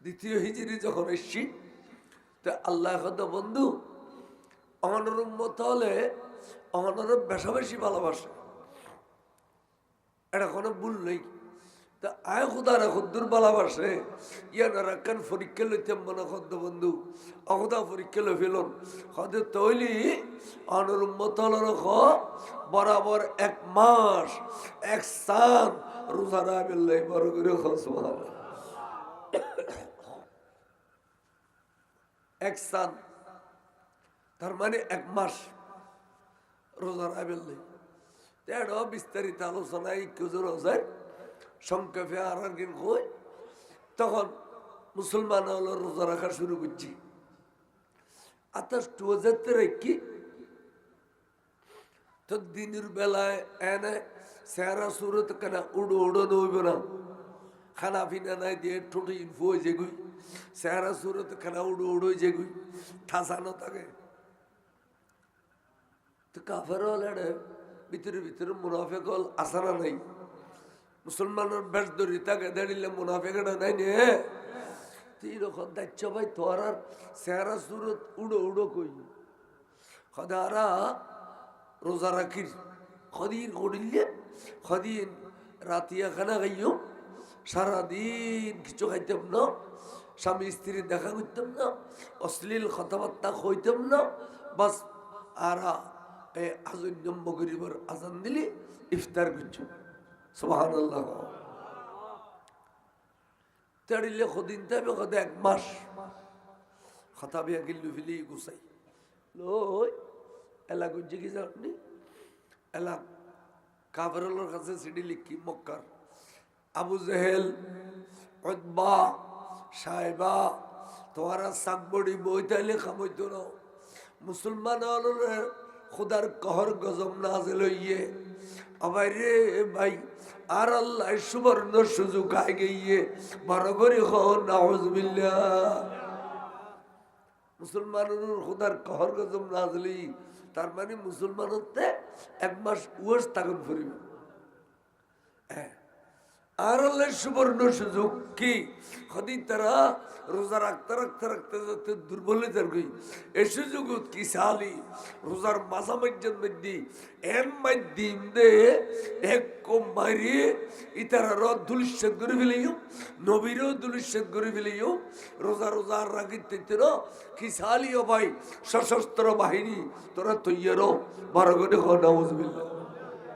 দ্বিতীয় হিজরি যখন এসছি তো আল্লাহ কথা বন্ধু অহনর উম্মত হলে অহনর বেশা বেশি ভালোবাসে, এটা কোনো ভুল নেই। তা আয় খুদারা খুদ্দুর ভালোবাসে ইয়ানারা কান পরীক্ষা লইতাম মনে খদ্দ বন্ধু অখদা পরীক্ষা লই ফেলুন হদে তৈলি অহনর উম্মত হলের বরাবর 1 মাস 1 সান রোজা রাখলেই বড় করে খসমান 1 সান, তার মানে 1 মাস রোজা রাখলেই। এটা বিস্তারিত আলোচনায় কেউ রোজায় সংক্ষেপে আর একদিন কই। তখন মুসলমান হলো রোজা রাখা শুরু করছি। আতাস টুয়াজাতে রেখি তো দিনের বেলায় এনে সেরা সুরত কেনা উড়ো উড়ো নইব না, খানা পিনা নাই দিয়ে ঠোঁটে ইনফো হয়ে যেগুই সেরা সুরত কেনা উড়ো উড়ো যেগুই ঠাসানো থাকে। তো কাফের হল ভিতরে ভিতরে মুনাফেক হল আসানা নাই, মুসলমানের বেশ ধরি তাকে দাঁড়িলে মুনাফেকটা নাই নে। তো এইরকম দায়িত্ব ভাই তোর আর সেরা সুরত উড়ো উড়ো কই খদারা রোজা রাখির খদিন করিলে খদিন রাতিয়া খানা খাইও, সারাদিন কিছু খাইতাম না, স্বামী স্ত্রী দেখা করতাম না, অশ্লীল কথাবার্তা কইতাম না, বাস আর আজন্যম্য গরিবর আজান দিলি ইফতার করছো সুবহানাল্লাহ। তাড়িলে খদিন তাবে কদে 1 মাস খাতাবিয়া গিল্লু ফিলি গুছাই লই এলা গুজি কি জানি এলা কাফেরুলের কাছে সিডি লিখি মক্কার আবু জেহেল উতবা সাইবা তোরা সাকবড়ি বইতাইলে খামইতো না, মুসলমান হলের খুদার कहर গজব নাজিল হইয়ে আবার রে ভাই আর আল্লাহ সুবর্ণ সুযোগ আই গিয়ে বড় করে হন নাউজুবিল্লাহ। মুসলমানের খুদার कहर গজব নাজিলি তার মানে মুসলমান হতে 1 মাস ওয়াজ তাগন ফুরিবে। আর আল্লাহ সুবর্ণ সুযোগ কি খদি তারা রোজা রাখতে রাখতে রাখতে যাতে দুর্বল হয়ে যাবে এই সুযোগ কি সালি রোজার মাঝামাঝের মধ্যে এর মাধ্যম দে এক মারি ইতারা দুলিশ্বাদ করে ফেলিও নবীরও দুলিশ্বাদ করে ফেলিও রোজা রোজার রাখিতে কি সালিও ভাই সশস্ত্র বাহিনী তোরা তৈয়ারও বড় করে নাউজুবিল্লাহ।